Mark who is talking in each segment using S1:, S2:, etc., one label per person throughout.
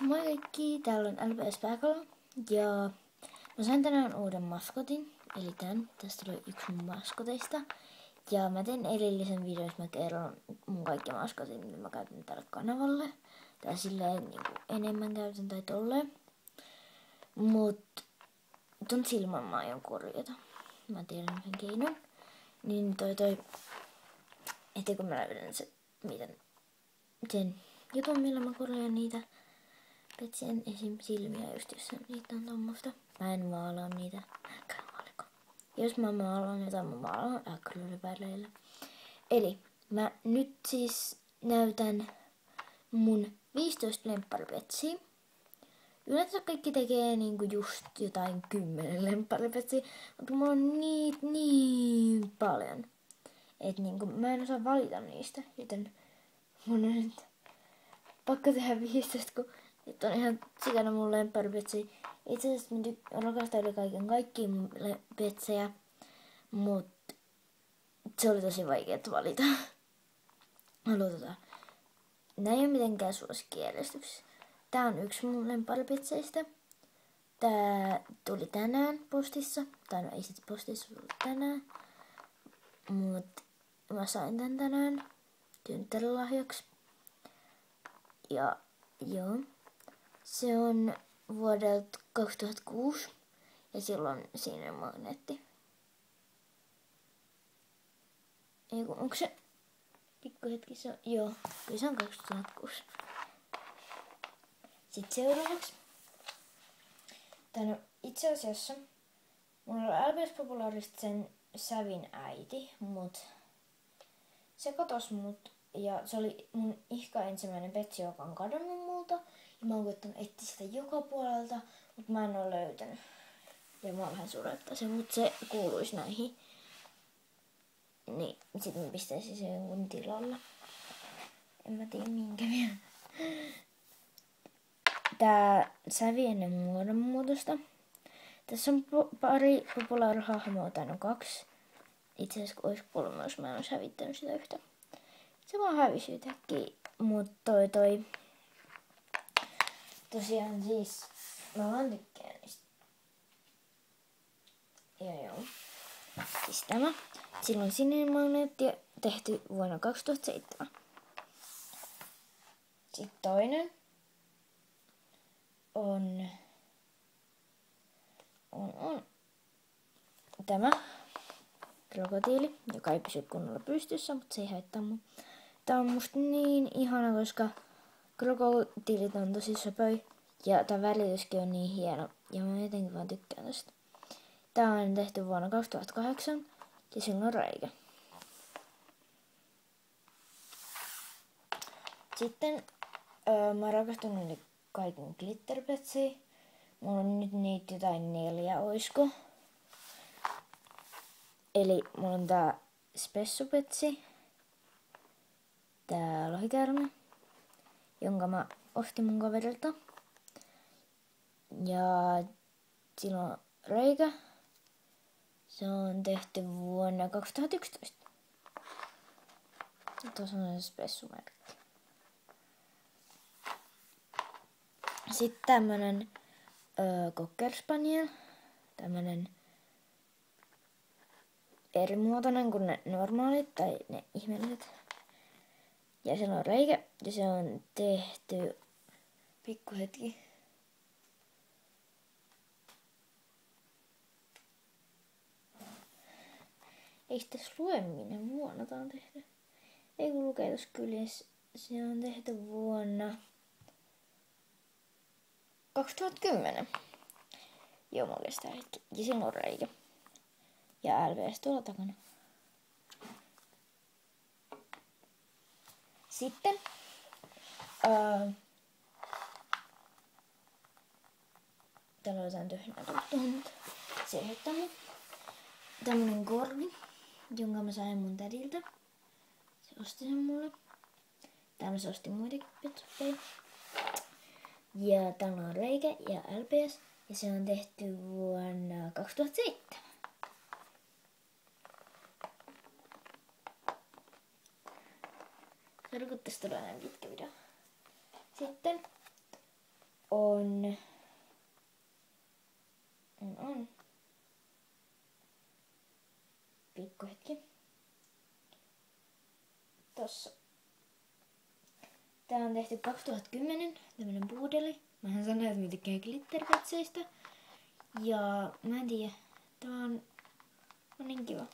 S1: Moi kaikki, täällä on LPS Pääkalo ja mä sain tänään uuden maskotin, eli tästä tuli yksi mun maskoteista. Ja mä teen erillisen videon, jos mä kerron mun kaikki maskotin, mitä mä käytän tälle kanavalle. Tai silleen niin enemmän käytän tai tolleen. Mut ton silmän mä aion korjata. Mä tiedän sen keinon. Niin että kun mä löydän sen jutun, millä mä korjaan niitä petsien esim. Silmiä, just jos niitä on tommoista. Mä en maalaa niitä. Jos mä maalaan jotain, mä maalaan akryyliväreillä. Eli mä nyt siis näytän mun 15 lempparipetsiä. Yleensä kaikki tekee niinku just jotain 10 lempparipetsiä, mutta mulla on niitä niin paljon, että niinku mä en osaa valita niistä, joten mun on nyt pakko tehdä 15, kun nyt on ihan sikana mun lempparipetsiä. Itse asiassa mä rakastan yli kaikkia mun petsejä, mutta se oli tosi vaikea valita. Aloitetaan. Nää ei ole mitenkään suosikkijärjestyksessä. Tää on yksi mun lempparipetseistä. Tää tuli tänään postissa. Tai no ei sit postissa tullut tänään. Mut mä sain tän tänään synttärilahjaksi. Ja joo. Se on vuodelta 2006. Ja silloin siinä on magneetti. Eiku, onko se? Pikkuhetki se on. Joo, kyllä se on 2006. Sitten seuraavaksi. No, itse asiassa mulla oli LPS Populaarista sen Sävin äiti, mut se katos mut ja se oli mun ihka ensimmäinen petsi, joka on kadonnut multa. Ja mä oon koittanut etsiä sitä joka puolelta, mut mä en oo löytänyt. Ja mä vähän surettaa se, mut se kuuluisi näihin. Niin, sit mä pistäisin sen jonkun tilalla. En mä tiedä minkä vielä. Tää Sävi ennen muodonmuutosta. Tässä on pari populaarihahmoa, tai no 2. Itse asiassa olisi 3, jos mä en olisi hävittänyt sitä yhtä. Se vaan hävisi yhtäkkiä. Mut tosiaan siis mä vaan tykkään niistä. Joo. Siis tämä. Silloin sininen magneetti tehty vuonna 2007. Sitten toinen on tämä krokotiili, joka ei pysy kunnolla pystyssä, mutta se ei haittaa mun. Tää on musta niin ihana, koska krokotiilit on tosi söpöi ja tää värityskin on niin hieno ja mä jotenkin vaan tykkään tästä. Tää on tehty vuonna 2008 ja sillä on reikä. Sitten mä rakastan nyt kaiken glitterpetsiä. Mulla on nyt niitä jotain 4, oisko? Eli mulla on tää spessupetsi. Tää lohikäärme, jonka mä ostin mun kaverilta. Ja sillä on reikä. Se on tehty vuonna 2011. Tuossa on se spessumerkki. Sitten tämmönen Cocker Spaniel. Tämmönen eri muotoinen kuin ne normaalit tai ne ihmeelliset. Ja siellä on reikä ja se on tehty pikkuhetki. Ei sitä lue minne vuonna tää on tehty. Ei kun lukee tossa kyljessä. Se on tehty vuonna 2010. Joo, mä kestää hetki. Ja siinä on reikä. Ja LVS tuolla takana. Sitten täällä on jotain tyhjää tuohon. Se ei haittanut. Tämmönen korvi, jonka mä sain mun tädiltä. Se osti sen mulle. Täällä se osti muitakin petsuppeja. Ja täällä on reikä ja LPS. Ja se on tehty vuonna 2007. Tarkoittaisi todella pitkä video. Sitten on pikku hetki. Tossa. Tää on tehty 2010, tämmönen puudeli. Mähän sanoin, että mä tykkään glitterpetseistä. Ja mä en tiedä, tää on niin kiva.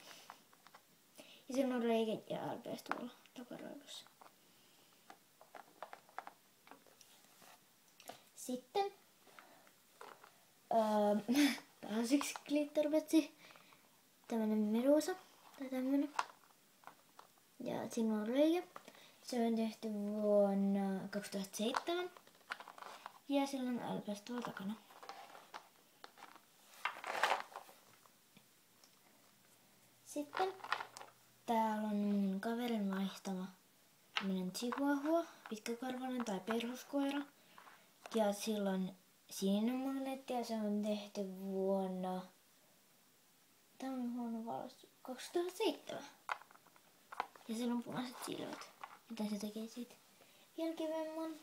S1: Ja siellä on reikä ja LPS tuolla takaraivossa. Sitten taas yksi glitterpetsi. Tämmönen medusa tai tämmönen. Ja siinä on reikä. Se on tehty vuonna 2007. Ja sillä on LPS tuolla takana. Sitten täällä on mun kaverin vaihtama tämmönen chihuahua, pitkäkarvainen tai perhoskoira. Ja sillä on sininen magneetti ja se on tehty vuonna... Tää on huono valaistu. 2007. Ja sillä on punaiset silmät. Mitä se tekee siitä vielä kivemman.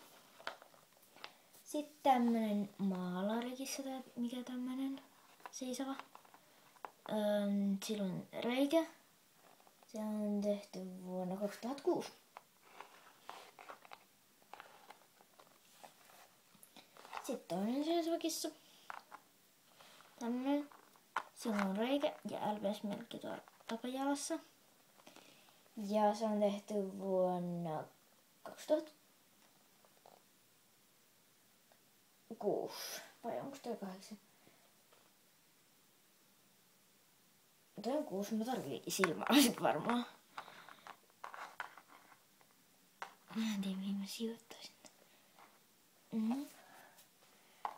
S1: Sitten tämmönen maalarikissa tai mikä tämmönen seisova. Sillä on reikä. Se on tehty vuonna 2006. Sitten toinen seisova kissa. Tämmönen. Sillä on reikä ja LPS-merkki tuolla takajalassa. Ja se on tehty vuonna 2006. Vai onko toi 8? Toi on 6, mä tarvitsen silmälasit varmaan. Mä en tiedä mihin mä sijoittaisin.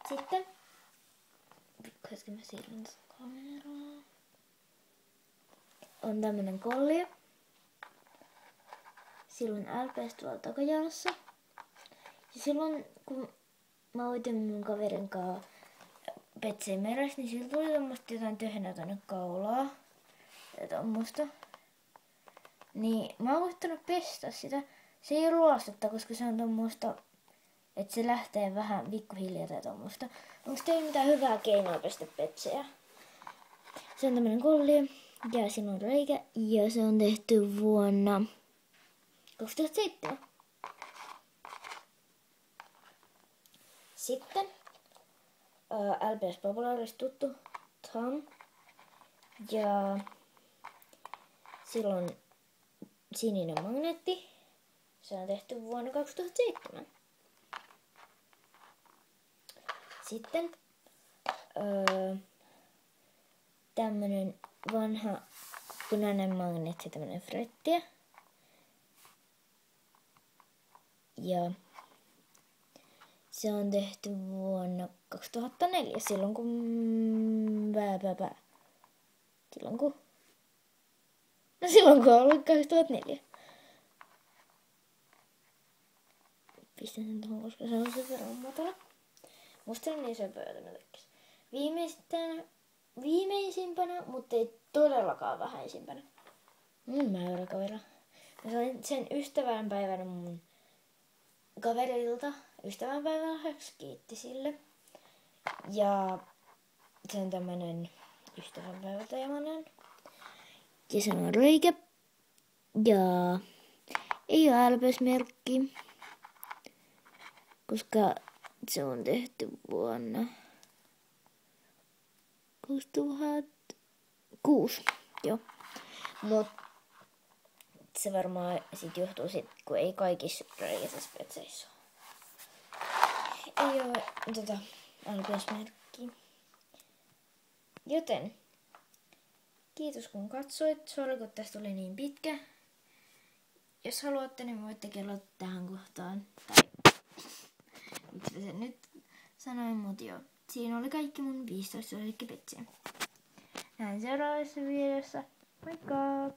S1: Sitten pikkuhetken mä siirryn tästä kameraa. On tämmönen kollio. Silloin LPS tuolla takajalassa. Ja silloin kun mä oitin mun kaverin kanssa Petseen meressä, niin sillä tuli tommoista jotain töhnää tonne kaulaa. Ja tommoista. Niin mä oon koittanut pestä sitä. Se ei ruostetta, koska se on tommoista, että se lähtee vähän pikkuhiljaa tai tommoista. Onko teillä mitään hyvää keinoa pestä Petsejä? Se on tämmönen kollio. Ja siinä on reikä. Ja se on tehty vuonna 2007. Sitten LPS Populaarista tuttu Tom. Ja silloin sininen magneetti. Se on tehty vuonna 2007. Sitten tämmönen vanha punainen magneetti, tämmönen frettiä. Ja se on tehty vuonna 2004, silloin kun silloin kun on ollut 2004. Pistän sen tuohon, koska se on sen verran matala. Musta on niin söpöä, että mä tekkisin. Viimeisimpänä, mutta ei todellakaan vähäisimpänä. Mun mäyräkoira. Mä sain sen ystävänpäivänä mun kaverilta. Ystävänpäivänä kiitti sille. Ja se on tämmönen ystävänpäiväteemainen. Ja se on reikä. Ja ei ole LPS-merkki. Koska se on tehty vuonna 2006. Joo. Mut se varmaan sit johtuu sit, kun ei kaikissa reikäisissä petseissä ei oo LPS-merkkiä. Joten kiitos kun katsoit. Sori kun tästä oli niin pitkä. Jos haluatte, niin voitte kelloa tähän kohtaan. Tai miksi mä sen nyt sanoin, mut joo. Siinä oli kaikki mun 15 suosikkipetsiä. Näin seuraavassa videossa. Moikka!